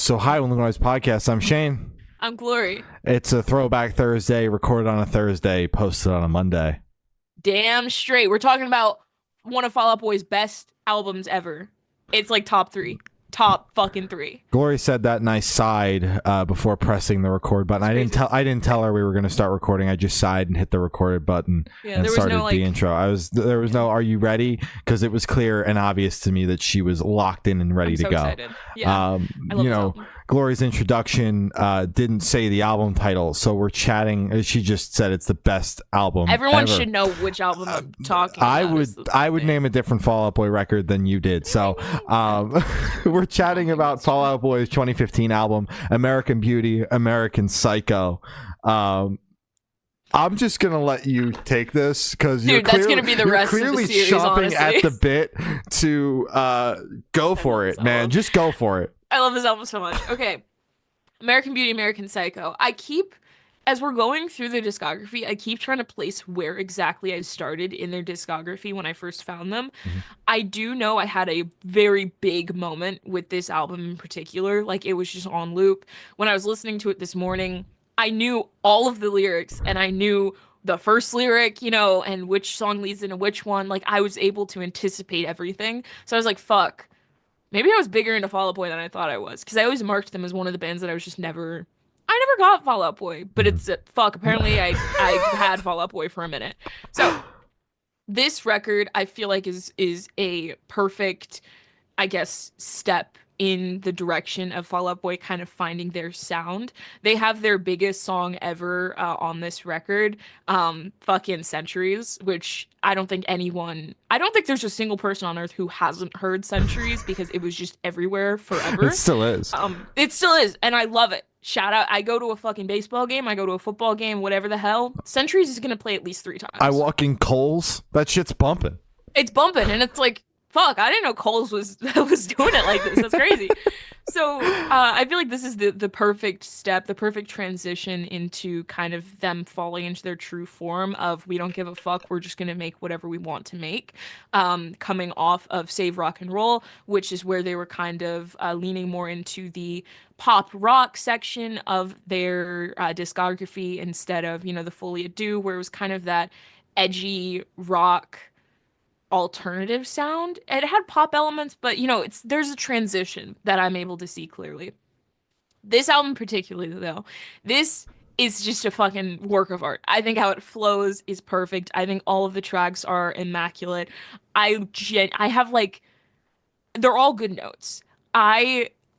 So hi, When the Noise Podcast. I'm Shane. I'm Glory. It's a Throwback Thursday, recorded on a Thursday, posted on a Monday. Damn straight. We're talking about one of Fall Out Boy's best albums ever. It's like top three. Top fucking three. Glory said that, and I sighed before pressing the record button. I didn't tell her we were going to start recording. I just sighed and hit the recorded button and started the intro. There was no "Are you ready?" because it was clear and obvious to me that she was locked in and ready to go. Excited. Yeah, I love this album. Glory's introduction didn't say the album title, so we're chatting. She just said it's the best album. Everyone ever. should know which album I'm talking about. I would name a different Fall Out Boy record than you did. So we're chatting about Fall Out Boy's 2015 album, American Beauty, American Psycho. I'm just gonna let you take this because that's gonna be the rest of the series. Chomping honestly. at the bit to go for it, man. Just go for it. I love this album so much. Okay, American Beauty, American Psycho. As we're going through the discography, I keep trying to place where exactly I started in their discography when I first found them. Mm-hmm. I do know I had a very big moment with this album in particular. Like, it was just on loop. When I was listening to it this morning, I knew all of the lyrics, and I knew the first lyric, and which song leads into which one. Like, I was able to anticipate everything. So I was like, fuck. Maybe I was bigger into Fall Out Boy than I thought I was, because I always marked them as one of the bands that I never got Fall Out Boy, but it's fuck. Apparently, I had Fall Out Boy for a minute. So this record, I feel like is a perfect, I guess, step in the direction of Fall Out Boy kind of finding their sound. They have their biggest song ever on this record, fucking Centuries, which I don't think there's a single person on earth who hasn't heard Centuries, because it was just everywhere forever. It still is. It still is, and I love it. Shout out. I go to a fucking baseball game. I go to a football game, whatever the hell. Centuries is going to play at least 3 times. I walk in Kohl's. That shit's bumping. It's bumping, and it's like, fuck, I didn't know Kohl's was doing it like this. That's crazy. So I feel like this is the perfect step, the perfect transition into kind of them falling into their true form of, we don't give a fuck, we're just going to make whatever we want to make. Coming off of Save Rock and Roll, which is where they were kind of leaning more into the pop rock section of their discography instead of, the Folie à Deux, where it was kind of that edgy rock alternative sound. It had pop elements, but there's a transition that I'm able to see clearly. This album particularly, though, this is just a fucking work of art. I think how it flows is perfect. I think all of the tracks are immaculate. I have, like, they're all good notes.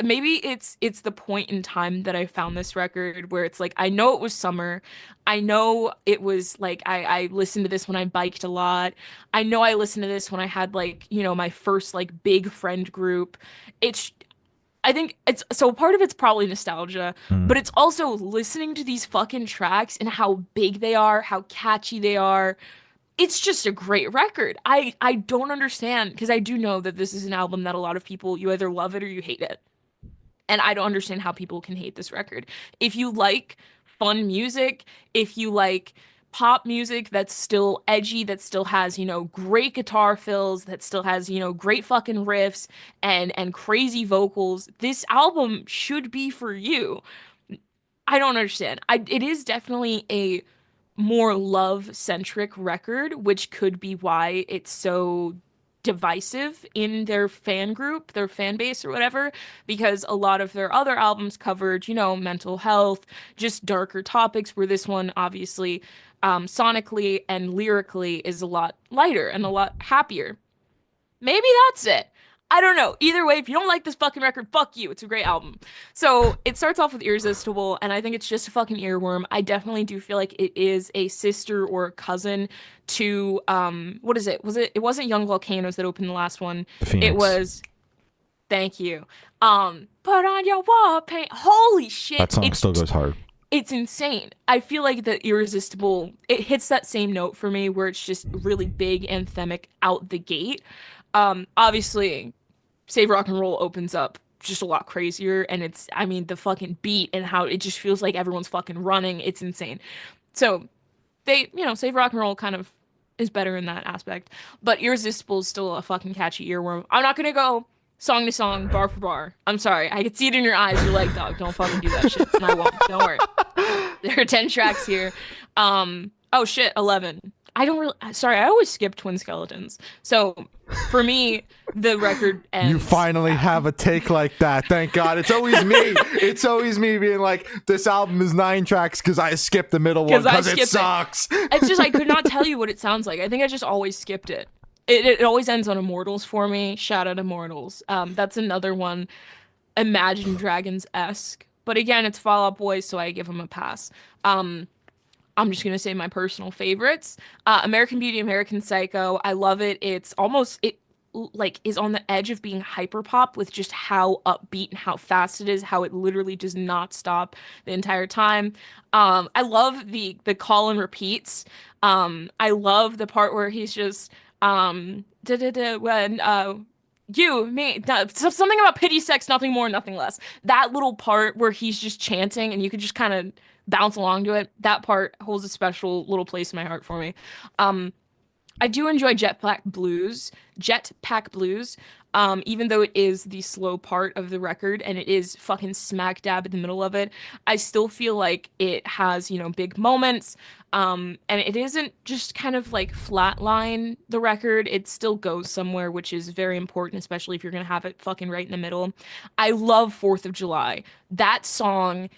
Maybe it's the point in time that I found this record where it's like, I know it was summer. I know it was like, I listened to this when I biked a lot. I know I listened to this when I had, like, my first, like, big friend group. I think so part of it's probably nostalgia, but it's also listening to these fucking tracks and how big they are, how catchy they are. It's just a great record. I don't understand, because I do know that this is an album that a lot of people, you either love it or you hate it. And I don't understand how people can hate this record. If you like fun music, if you like pop music that's still edgy, that still has, great guitar fills, that still has, great fucking riffs and crazy vocals, this album should be for you. I don't understand. It is definitely a more love-centric record, which could be why it's so divisive in their fan group, their fan base or whatever, because a lot of their other albums covered, mental health, just darker topics, where this one obviously sonically and lyrically is a lot lighter and a lot happier. Maybe that's it. I don't know. Either way, if you don't like this fucking record, fuck you. It's a great album. So it starts off with Irresistible, and I think it's just a fucking earworm. I definitely do feel like it is a sister or a cousin to, what is it? It wasn't Young Volcanoes that opened the last one. Phoenix. It was, thank you. Put on your war paint. Holy shit. That song still goes hard. It's insane. I feel like the Irresistible, it hits that same note for me where it's just really big, anthemic out the gate. Obviously, Save Rock and Roll opens up just a lot crazier, and the fucking beat and how it just feels like everyone's fucking running, it's insane. So Save Rock and Roll kind of is better in that aspect, but Irresistible is still a fucking catchy earworm. I'm not gonna go song to song, bar for bar. I'm sorry. I could see it in your eyes. You're like, dog, don't fucking do that shit. And I won't. Don't worry. There are 10 tracks here. Oh shit, 11. I don't really, sorry, I always skip Twin Skeletons. So for me, the record ends. You finally have a take like that. Thank God. It's always me. It's always me being like, this album is 9 tracks because I skipped the middle one because it sucks. It's just, I could not tell you what it sounds like. I think I just always skipped it. It always ends on Immortals for me. Shout out Immortals. That's another one, Imagine Dragons-esque. But again, it's Fall Out Boy, so I give them a pass. I'm just gonna say my personal favorites. American Beauty, American Psycho. I love it. It's almost like is on the edge of being hyperpop with just how upbeat and how fast it is, how it literally does not stop the entire time. I love the call and repeats. I love the part where he's just when you, me, something about pity, sex, nothing more, nothing less. That little part where he's just chanting and you could just kind of bounce along to it. That part holds a special little place in my heart for me. I do enjoy Jetpack Blues, even though it is the slow part of the record and it is fucking smack dab in the middle of it. I still feel like it has, big moments. And it isn't just kind of like flatline the record. It still goes somewhere, which is very important, especially if you're going to have it fucking right in the middle. I love 4th of July. That song,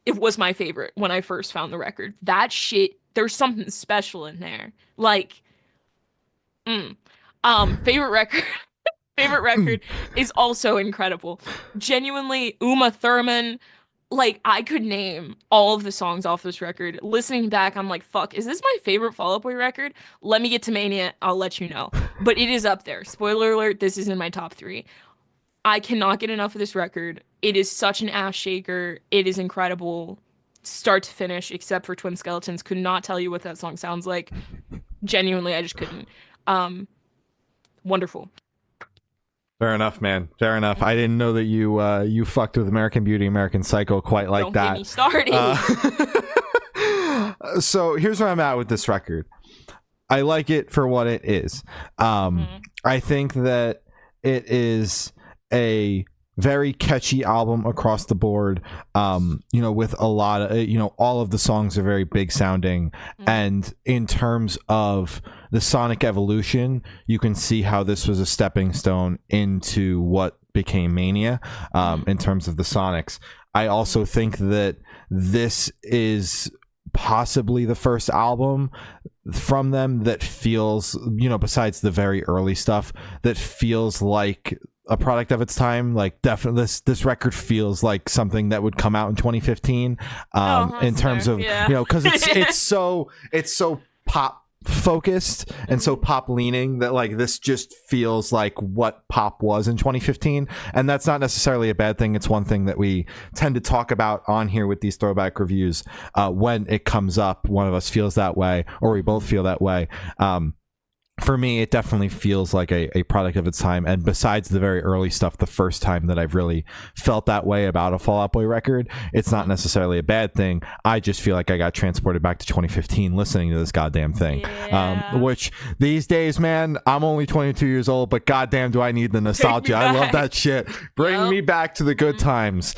it was my favorite when I first found the record. That shit, there's something special in there. Like, favorite record. Favorite record is also incredible. Genuinely, Uma Thurman. Like, I could name all of the songs off this record. Listening back, I'm like, fuck, is this my favorite Fall Out Boy record? Let me get to Mania, I'll let you know. But it is up there. Spoiler alert, this is in my top 3. I cannot get enough of this record. It is such an ass shaker. It is incredible, start to finish, except for Twin Skeletons. Could not tell you what that song sounds like. Genuinely, I just couldn't. Wonderful. Fair enough, man. Fair enough. I didn't know that you fucked with American Beauty, American Psycho quite like Don't that. Get me started. So here's where I'm at with this record. I like it for what it is. I think that it is a very catchy album across the board, with a lot of all of the songs are very big sounding, and in terms of the sonic evolution, you can see how this was a stepping stone into what became Mania. In terms of the sonics, I also think that this is possibly the first album from them that feels, besides the very early stuff, that feels like a product of its time. Like, definitely this record feels like something that would come out in 2015, in terms of because it's so pop focused and so pop leaning that like this just feels like what pop was in 2015, and that's not necessarily a bad thing. It's one thing that we tend to talk about on here with these throwback reviews. When it comes up, one of us feels that way or we both feel that way. For me, it definitely feels like a product of its time, and besides the very early stuff, the first time that I've really felt that way about a Fall Out Boy record, it's not necessarily a bad thing. I just feel like I got transported back to 2015 listening to this goddamn thing. Which these days, man, I'm only 22 years old, but goddamn do I need the nostalgia. I love that shit. Bring me back to the good times.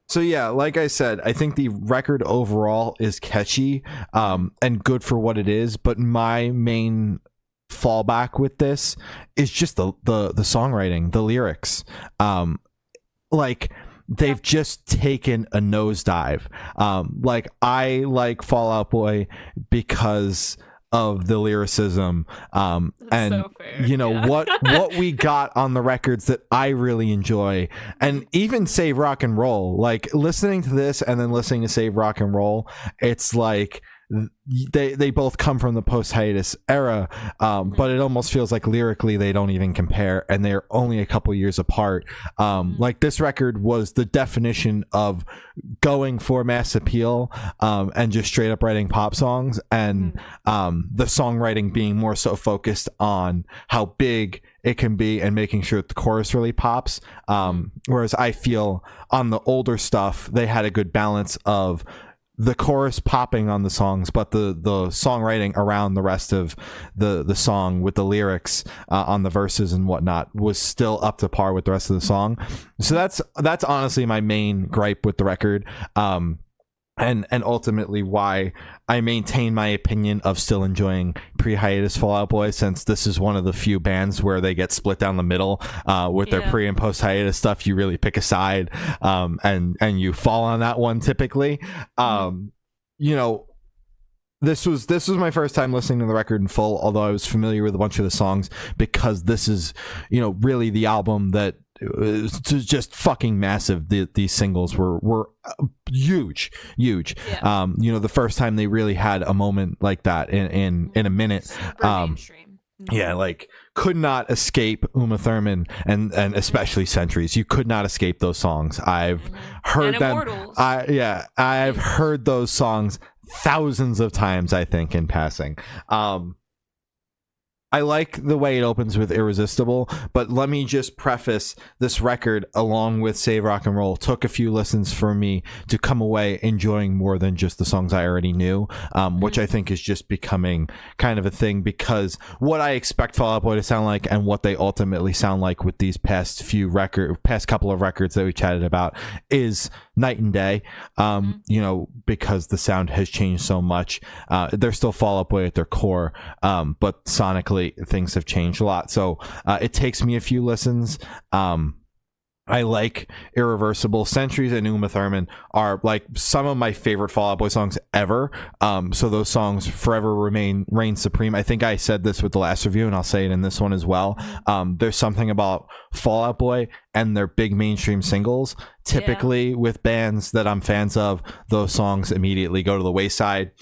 So yeah, like I said, I think the record overall is catchy, and good for what it is, but my main fallback with this is just the songwriting, the lyrics. Like, they've just taken a nosedive. Like, I like Fall Out Boy because of the lyricism, and so fair. what we got on the records that I really enjoy, and even Save Rock and Roll, like listening to this and then listening to Save Rock and Roll, it's like they both come from the post hiatus era, but it almost feels like lyrically they don't even compare, and they're only a couple years apart. Like, this record was the definition of going for mass appeal, and just straight up writing pop songs, and the songwriting being more so focused on how big it can be and making sure that the chorus really pops. Whereas I feel on the older stuff they had a good balance of the chorus popping on the songs, but the songwriting around the rest of the song with the lyrics on the verses and whatnot was still up to par with the rest of the song. So that's honestly my main gripe with the record. And ultimately why I maintain my opinion of still enjoying pre-hiatus Fall Out Boy, since this is one of the few bands where they get split down the middle with their pre and post hiatus stuff. You really pick a side, and you fall on that one typically. You know, this was my first time listening to the record in full, although I was familiar with a bunch of the songs, because this is, you know, really the album that was just fucking massive. These singles were huge. Yeah. You know, the first time they really had a moment like that in a minute. Yeah, like could not escape Uma Thurman and especially Centuries. You could not escape those songs. I've heard them. I've heard those songs thousands of times, I think, in passing. I like the way it opens with Irresistible, but let me just preface, this record, along with Save Rock and Roll, took a few listens for me to come away enjoying more than just the songs I already knew, which I think is just becoming kind of a thing, because what I expect Fall Out Boy to sound like and what they ultimately sound like with these past couple of records that we chatted about is night and day. You know, because the sound has changed so much. They're still Fall Out Boy at their core, but sonically things have changed a lot. So it takes me a few listens. I like Irreversible. Centuries and Uma Thurman are like some of my favorite Fall Out Boy songs ever. So those songs forever reign supreme. I think I said this with the last review, and I'll say it in this one as well. There's something about Fall Out Boy and their big mainstream singles. Typically with bands that I'm fans of, those songs immediately go to the wayside.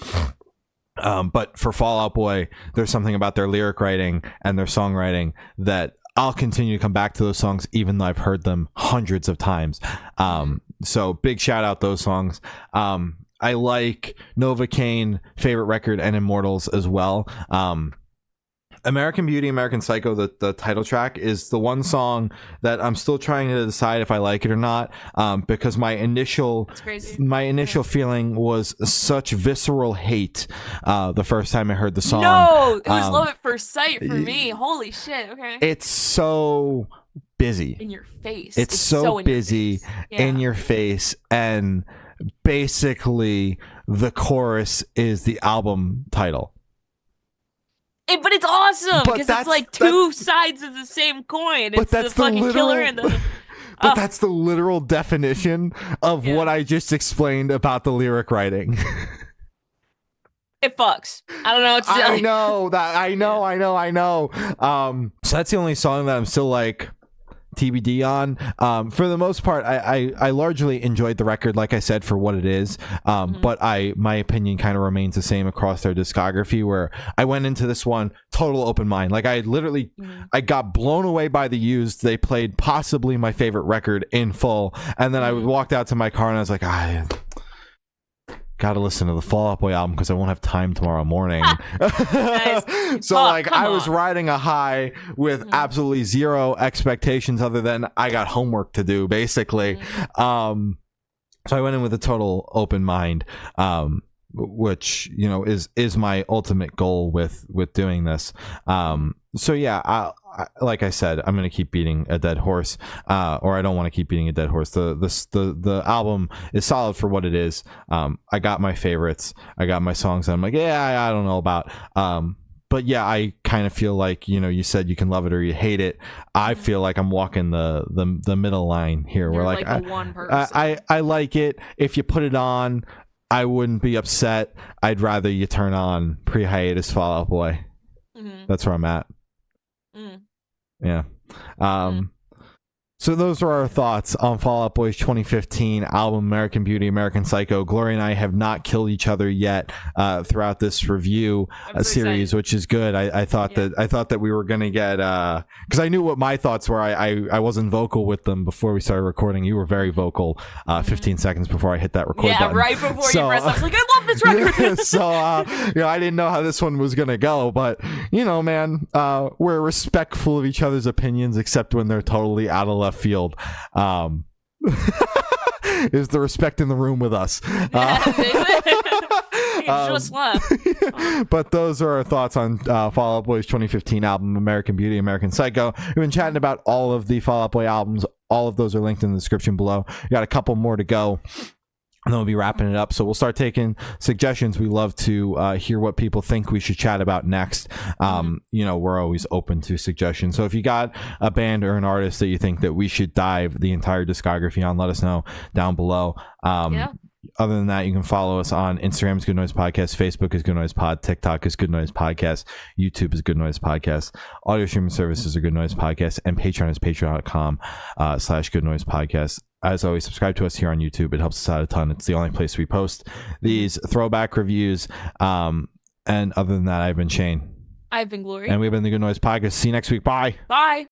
But for Fall Out Boy, there's something about their lyric writing and their songwriting that I'll continue to come back to those songs, even though I've heard them hundreds of times. So big shout out those songs. I like Novocaine, Favorite Record, and Immortals as well. American Beauty, American Psycho, the title track, is the one song that I'm still trying to decide if I like it or not, because my initial feeling was such visceral hate the first time I heard the song. No, it was love at first sight for me. Holy shit. Okay. It's so busy in your face. It's so busy in your face, and basically the chorus is the album title. But it's awesome because it's like two sides of the same coin. It's the fucking killer and the... But that's the literal definition of what I just explained about the lyric writing. It fucks. I don't know what to tell you. I know. So that's the only song that I'm still like TBD on. For the most part, I largely enjoyed the record, like I said, for what it is. But my opinion kind of remains the same across their discography, where I went into this one total open mind. Like I literally I got blown away by the Used. They played possibly my favorite record in full, and then I walked out to my car and I was like, gotta listen to the Fall Out Boy album because I won't have time tomorrow morning. So I was riding a high with absolutely zero expectations other than I got homework to do, basically. So I went in with a total open mind, which, you know, is my ultimate goal with doing this. So yeah, like I said, I'm gonna keep beating a dead horse, or I don't want to keep beating a dead horse. The album is solid for what it is. I got my favorites, I got my songs that I'm like, I don't know about. But yeah, I kind of feel like, you know, you said you can love it or you hate it. I feel like I'm walking the middle line here. You're where like I like it. If you put it on, I wouldn't be upset. I'd rather you turn on pre-hiatus Fall Out Boy. That's where I'm at. Yeah. So those are our thoughts on Fall Out Boy's 2015 album American Beauty, American Psycho. Glory and I have not killed each other yet throughout this review series, which is good. I thought that we were gonna get because I knew what my thoughts were. I wasn't vocal with them before we started recording. You were very vocal 15 seconds before I hit that record button. Right before you pressed. I was like, I love this record. So you know, I didn't know how this one was gonna go, but you know, man, we're respectful of each other's opinions, except when they're totally out of left field. is the respect in the room with us. Just left. But those are our thoughts on Fall Out Boy's 2015 album, American Beauty, American Psycho. We've been chatting about all of the Fall Out Boy albums. All of those are linked in the description below. We got a couple more to go, and then we'll be wrapping it up. So we'll start taking suggestions. We love to hear what people think we should chat about next. We're always open to suggestions. So if you got a band or an artist that you think that we should dive the entire discography on, let us know down below. Other than that, you can follow us on Instagram is Good Noise Podcast, Facebook is Good Noise Pod, TikTok is Good Noise Podcast, YouTube is Good Noise Podcast, audio streaming services are Good Noise Podcast, and Patreon is patreon.com/Good Noise Podcast. As always, subscribe to us here on YouTube. It helps us out a ton. It's the only place we post these throwback reviews. And other than that, I've been Shane. I've been Glory. And we've been the Good Noise Podcast. See you next week. Bye. Bye.